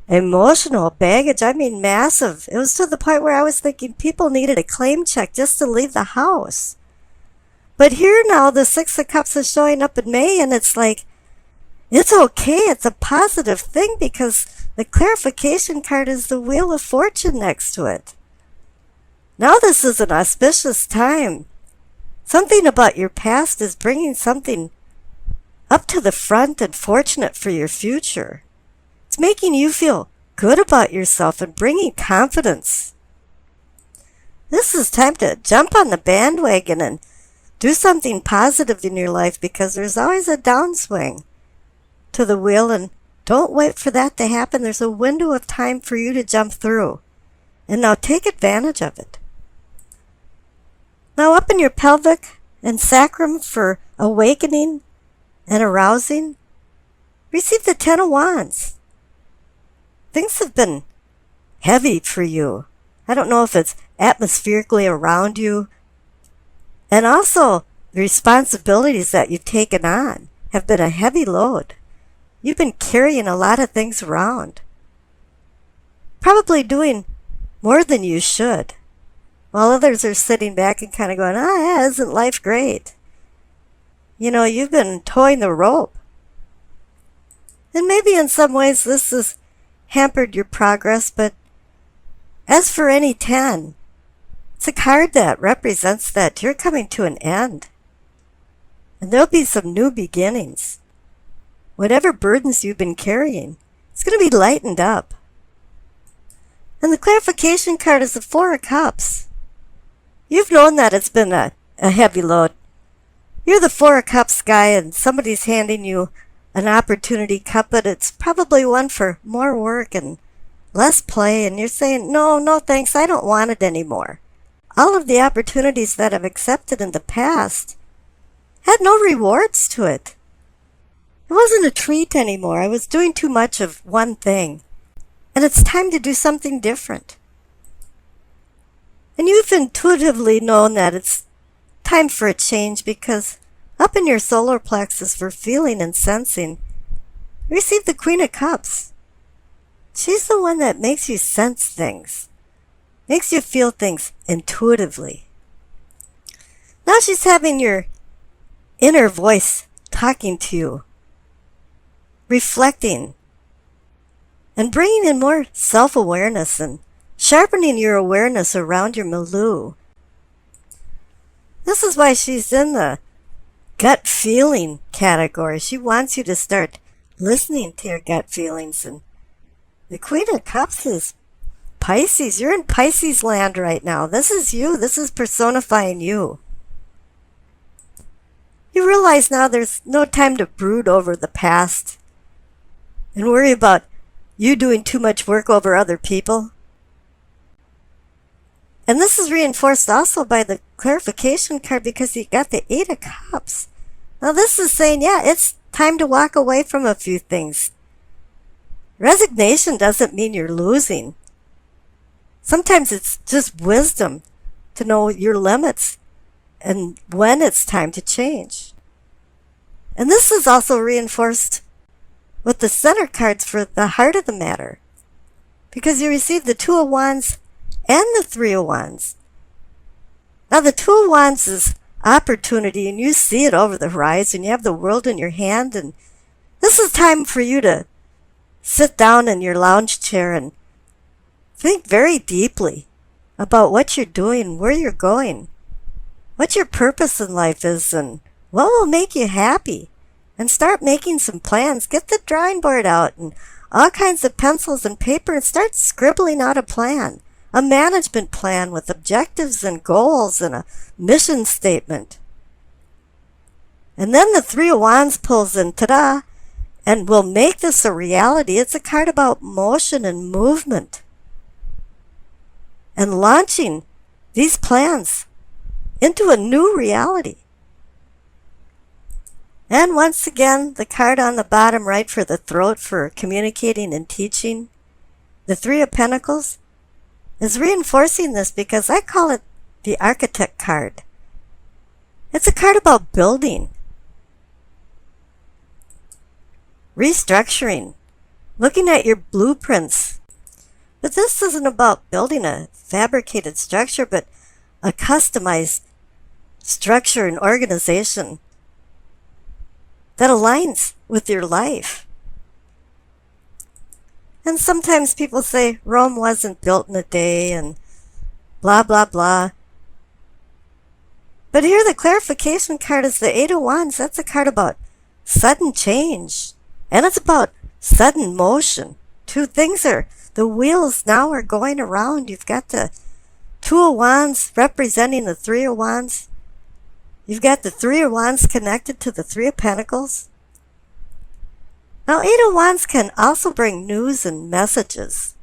emotional baggage. I mean, massive. It was to the point where I was thinking people needed a claim check just to leave the house. But here now, the Six of Cups is showing up in May, and it's like, it's okay. It's a positive thing because the clarification card is the Wheel of Fortune next to it. Now this is an auspicious time. Something about your past is bringing something up to the front and fortunate for your future. It's making you feel good about yourself and bringing confidence. This is time to jump on the bandwagon and do something positive in your life because there's always a downswing to the wheel, and don't wait for that to happen. There's a window of time for you to jump through. And now take advantage of it. Now up in your pelvic and sacrum for awakening and arousing, receive the Ten of Wands. Things have been heavy for you. I don't know if it's atmospherically around you. And also, the responsibilities that you've taken on have been a heavy load. You've been carrying a lot of things around. Probably doing more than you should. While others are sitting back and kind of going, yeah, isn't life great? You know, you've been towing the rope. And maybe in some ways this has hampered your progress, but as for any 10, it's a card that represents that you're coming to an end. And there'll be some new beginnings. Whatever burdens you've been carrying, it's going to be lightened up. And the clarification card is the Four of Cups. You've known that it's been a heavy load. You're the Four of Cups guy and somebody's handing you an opportunity cup, but it's probably one for more work and less play, and you're saying, no thanks, I don't want it anymore. All of the opportunities that I've accepted in the past had no rewards to it. It wasn't a treat anymore. I was doing too much of one thing. And it's time to do something different. And you've intuitively known that it's time for a change because up in your solar plexus for feeling and sensing, you receive the Queen of Cups. She's the one that makes you sense things, makes you feel things intuitively. Now she's having your inner voice talking to you, reflecting, and bringing in more self-awareness and sharpening your awareness around your milieu. This is why she's in the gut feeling category. She wants you to start listening to your gut feelings. And the Queen of Cups is Pisces. You're in Pisces land right now. This is you. This is personifying you. You realize now there's no time to brood over the past and worry about you doing too much work over other people. And this is reinforced also by the clarification card because you got the Eight of Cups. Now this is saying, yeah, it's time to walk away from a few things. Resignation doesn't mean you're losing. Sometimes it's just wisdom to know your limits and when it's time to change. And this is also reinforced with the center cards for the heart of the matter, because you receive the Two of Wands and the Three of Wands. Now the Two of Wands is opportunity, and you see it over the horizon. You have the world in your hand, and this is time for you to sit down in your lounge chair and think very deeply about what you're doing, where you're going, what your purpose in life is, and what will make you happy. And start making some plans. Get the drawing board out and all kinds of pencils and paper and start scribbling out a plan. A management plan with objectives and goals and a mission statement. And then the Three of Wands pulls in, ta-da, and will make this a reality. It's a card about motion and movement. And launching these plans into a new reality. And once again, the card on the bottom right for the throat for communicating and teaching, the Three of Pentacles, is reinforcing this because I call it the Architect card. It's a card about building, restructuring, looking at your blueprints. But this isn't about building a fabricated structure, but a customized structure and organization that aligns with your life. And sometimes people say Rome wasn't built in a day and blah, blah, blah. But here the clarification card is the Eight of Wands. That's a card about sudden change. And it's about sudden motion. Two things are, the wheels now are going around. You've got the Two of Wands representing the Three of Wands. You've got the Three of Wands connected to the Three of Pentacles. Now, Eight of Wands can also bring news and messages.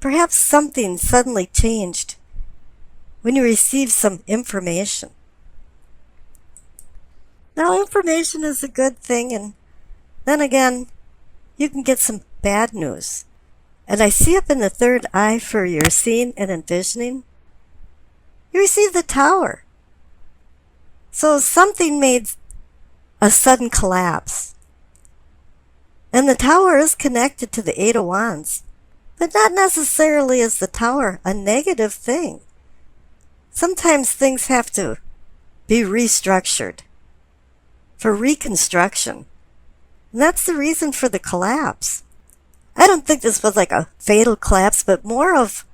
Perhaps something suddenly changed when you receive some information. Now, information is a good thing, and then again, you can get some bad news. And I see up in the third eye for your seeing and envisioning, you receive the Tower. So something made a sudden collapse. And the Tower is connected to the Eight of Wands. But not necessarily is the Tower a negative thing. Sometimes things have to be restructured for reconstruction. And that's the reason for the collapse. I don't think this was like a fatal collapse, but more of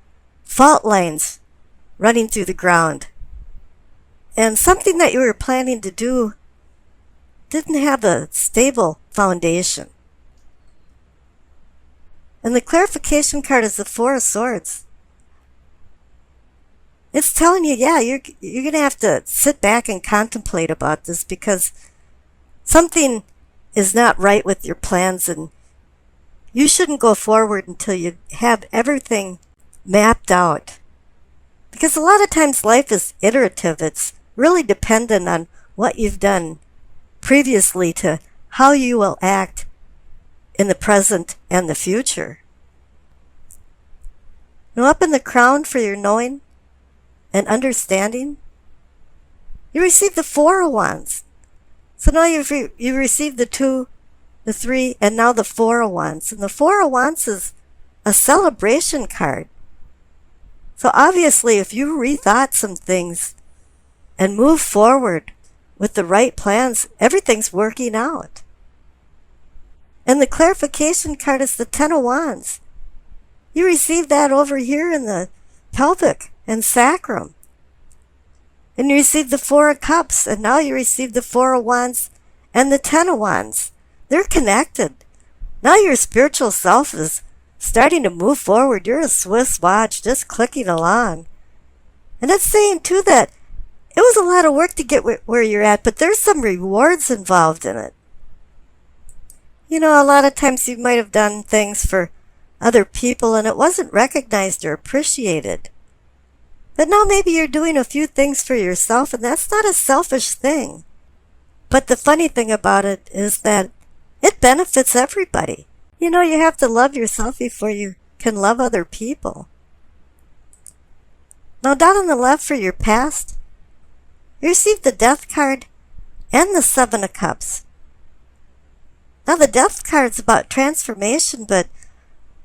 fault lines running through the ground. And something that you were planning to do didn't have a stable foundation. And the clarification card is the Four of Swords. It's telling you, yeah, you're going to have to sit back and contemplate about this because something is not right with your plans, and you shouldn't go forward until you have everything mapped out. Because a lot of times life is iterative. It's really dependent on what you've done previously to how you will act in the present and the future. Now, up in the crown for your knowing and understanding, you receive the Four of Wands. So now you've received the Two, the Three, and now the Four of Wands. And the Four of Wands is a celebration card. So obviously, if you rethought some things and move forward with the right plans, everything's working out. And the clarification card is the Ten of Wands. You receive that over here in the pelvic and sacrum. And you receive the Four of Cups, and now you receive the Four of Wands and the Ten of Wands. They're connected. Now your spiritual self is starting to move forward. You're a Swiss watch just clicking along. And it's saying, too, that it was a lot of work to get where you're at, but there's some rewards involved in it. You know, a lot of times you might have done things for other people and it wasn't recognized or appreciated. But now maybe you're doing a few things for yourself, and that's not a selfish thing. But the funny thing about it is that it benefits everybody. You know, you have to love yourself before you can love other people. Now, down on the left for your past, you receive the Death card and the Seven of Cups. Now, the Death card's about transformation, but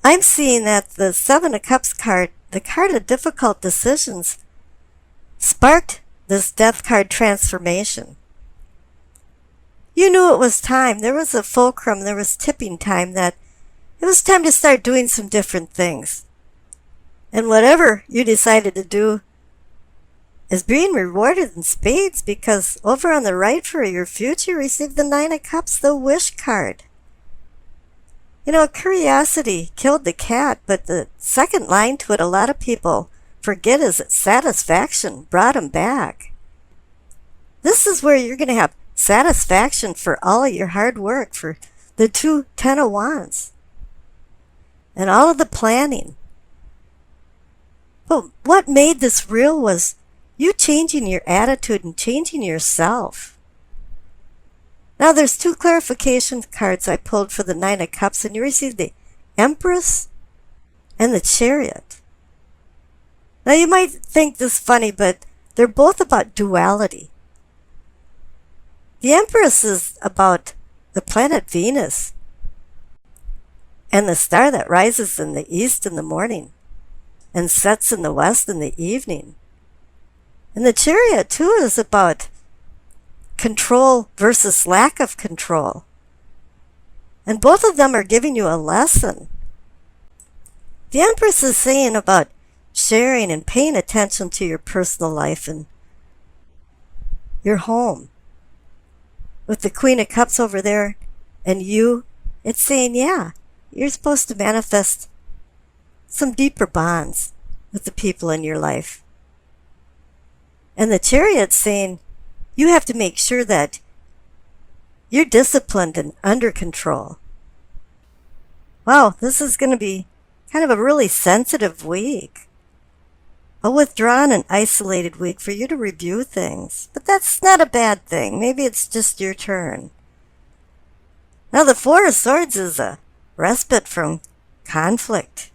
I'm seeing that the Seven of Cups card, the card of difficult decisions, sparked this Death card transformation. You knew it was time. There was a fulcrum, there was tipping time, that it was time to start doing some different things. And whatever you decided to do is being rewarded in spades, because over on the right for your future, you receive the Nine of Cups, the Wish card. You know, curiosity killed the cat, but the second line to it, a lot of people forget, is that satisfaction brought him back. This is where you're going to have satisfaction for all of your hard work, for the two Ten of Wands, and all of the planning. But what made this real was you changing your attitude and changing yourself. Now, there's two clarification cards I pulled for the Nine of Cups, and you received the Empress and the Chariot. Now, you might think this funny, but they're both about duality. The Empress is about the planet Venus and the star that rises in the east in the morning and sets in the west in the evening. And the Chariot, too, is about control versus lack of control. And both of them are giving you a lesson. The Empress is saying about sharing and paying attention to your personal life and your home. With the Queen of Cups over there and you, it's saying, yeah, you're supposed to manifest some deeper bonds with the people in your life. And the Chariot's saying, you have to make sure that you're disciplined and under control. Wow, this is going to be kind of a really sensitive week. A withdrawn and isolated week for you to review things. But that's not a bad thing. Maybe it's just your turn. Now the Four of Swords is a respite from conflict.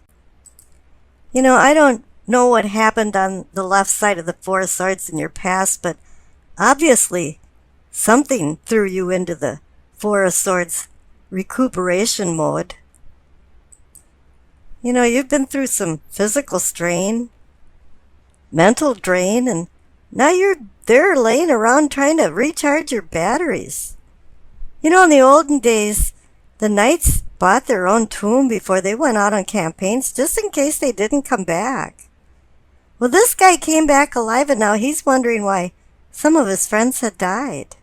You know, I don't know what happened on the left side of the Four of Swords in your past, but obviously something threw you into the Four of Swords recuperation mode. You know, you've been through some physical strain, mental drain, and now you're there laying around trying to recharge your batteries. You know, in the olden days, the knights bought their own tomb before they went out on campaigns just in case they didn't come back. Well, this guy came back alive, and now he's wondering why some of his friends had died.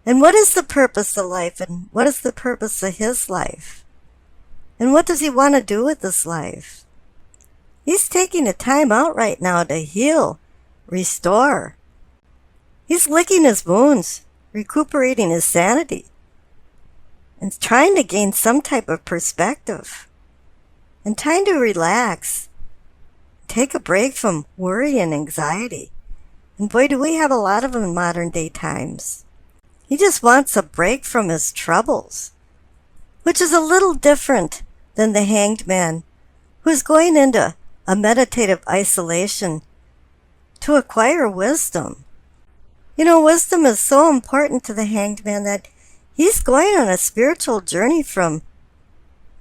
And what is the purpose of life, and what is the purpose of his life? And what does he want to do with his life? He's taking a time out right now to heal, restore. He's licking his wounds, recuperating his sanity, and trying to gain some type of perspective, and trying to relax, take a break from worry and anxiety. And boy, do we have a lot of them in modern day times. He just wants a break from his troubles, which is a little different than the Hanged Man, who's going into a meditative isolation to acquire wisdom. You know, wisdom is so important to the Hanged Man that he's going on a spiritual journey from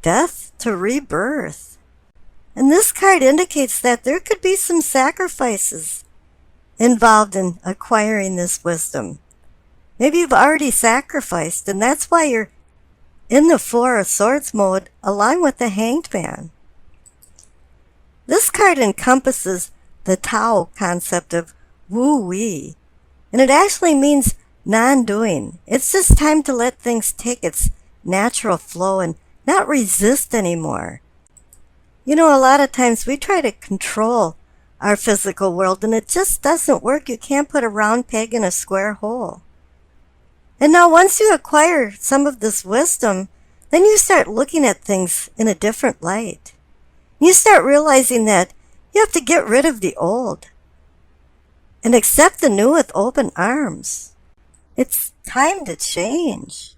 death to rebirth. And this card indicates that there could be some sacrifices involved in acquiring this wisdom. Maybe you've already sacrificed, and that's why you're in the Four of Swords mode along with the Hanged Man. This card encompasses the Tao concept of wu-wei, and it actually means non-doing. It's just time to let things take its natural flow and not resist anymore. You know, a lot of times we try to control our physical world, and it just doesn't work. You can't put a round peg in a square hole. And now once you acquire some of this wisdom, then you start looking at things in a different light. You start realizing that you have to get rid of the old and accept the new with open arms. It's time to change.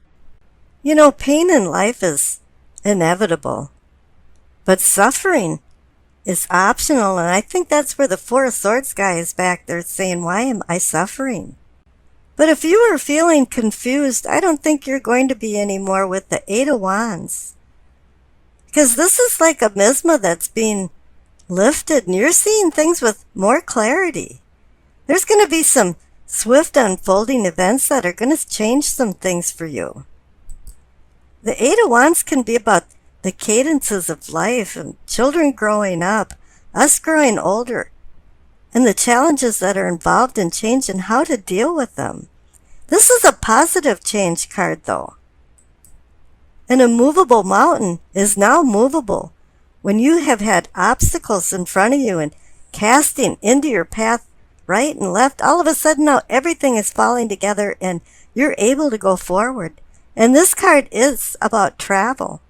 You know, pain in life is inevitable, but suffering is optional, and I think that's where the Four of Swords guy is back there saying, why am I suffering? But if you are feeling confused, I don't think you're going to be anymore with the Eight of Wands. Because this is like a miasma that's being lifted, and you're seeing things with more clarity. There's going to be some swift unfolding events that are going to change some things for you. The Eight of Wands can be about the cadences of life and children growing up, us growing older, and the challenges that are involved in change and how to deal with them. This is a positive change card, though. An immovable mountain is now movable when you have had obstacles in front of you and casting into your path right and left. All of a sudden now everything is falling together and you're able to go forward. And this card is about travel.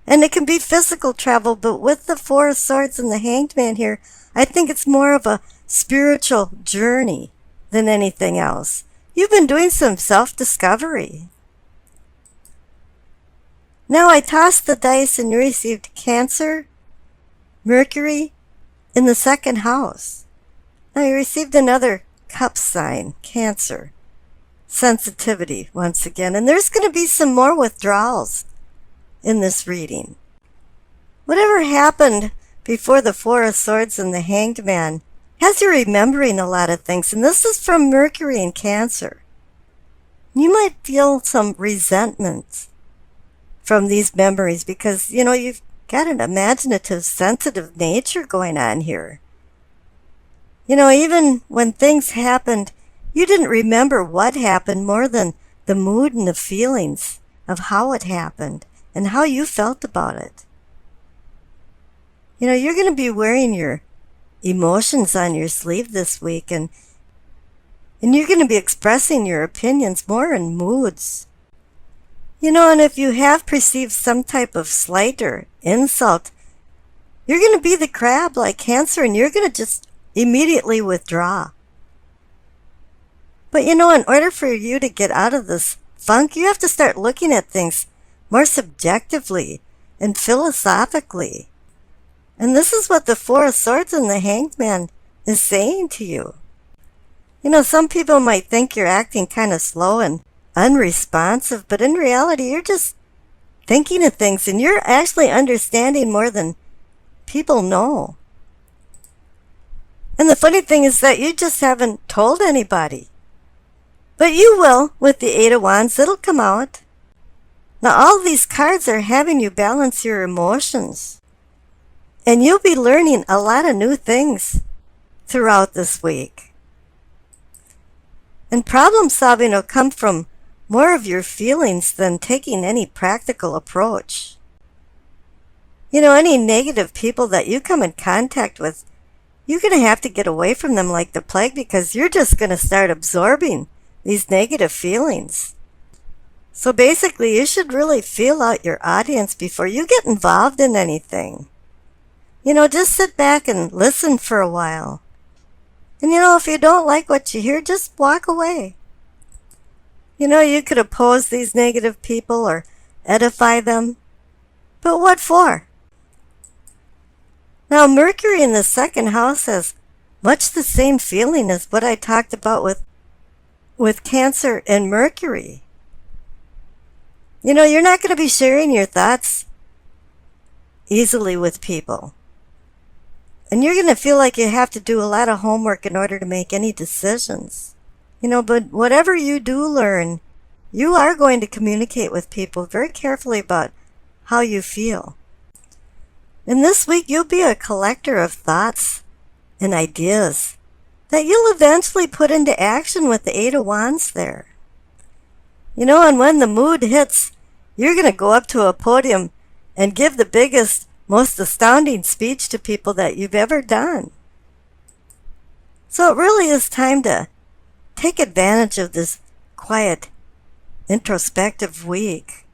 And it can be physical travel, but with the Four of Swords and the Hanged Man here, I think it's more of a spiritual journey than anything else. You've been doing some self-discovery. Now I tossed the dice and you received Cancer, Mercury in the second house. Now you received another cup sign, Cancer. Sensitivity once again. And there's going to be some more withdrawals in this reading. Whatever happened before the Four of Swords and the Hanged Man has you remembering a lot of things, and this is from Mercury in Cancer. You might feel some resentment from these memories because, you've got an imaginative, sensitive nature going on here. Even when things happened, you didn't remember what happened more than the mood and the feelings of how it happened and how you felt about it. You're going to be wearing your emotions on your sleeve this week, and you're going to be expressing your opinions more in moods. And if you have perceived some type of slight or insult, you're going to be the crab like Cancer, and you're going to just immediately withdraw. But in order for you to get out of this funk, you have to start looking at things more subjectively and philosophically. And this is what the Four of Swords and the Hanged Man is saying to you. Some people might think you're acting kind of slow and unresponsive, but in reality, you're just thinking of things and you're actually understanding more than people know. And the funny thing is that you just haven't told anybody. But you will with the Eight of Wands. It'll come out. Now, all these cards are having you balance your emotions. And you'll be learning a lot of new things throughout this week. And problem solving will come from more of your feelings than taking any practical approach. Any negative people that you come in contact with, you're going to have to get away from them like the plague because you're just going to start absorbing these negative feelings. So basically, you should really feel out your audience before you get involved in anything. Just sit back and listen for a while. And if you don't like what you hear, just walk away. You could oppose these negative people or edify them. But what for? Now, Mercury in the second house has much the same feeling as what I talked about with Cancer and Mercury. You're not going to be sharing your thoughts easily with people. And you're going to feel like you have to do a lot of homework in order to make any decisions. But whatever you do learn, you are going to communicate with people very carefully about how you feel. And this week, you'll be a collector of thoughts and ideas that you'll eventually put into action with the Eight of Wands there. And when the mood hits, you're going to go up to a podium and give the biggest, most astounding speech to people that you've ever done. So it really is time to take advantage of this quiet, introspective week,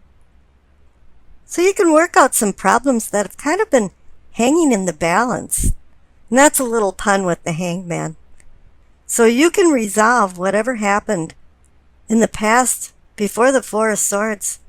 so you can work out some problems that have kind of been hanging in the balance. And that's a little pun with the Hanged Man. So you can resolve whatever happened in the past before the Four of Swords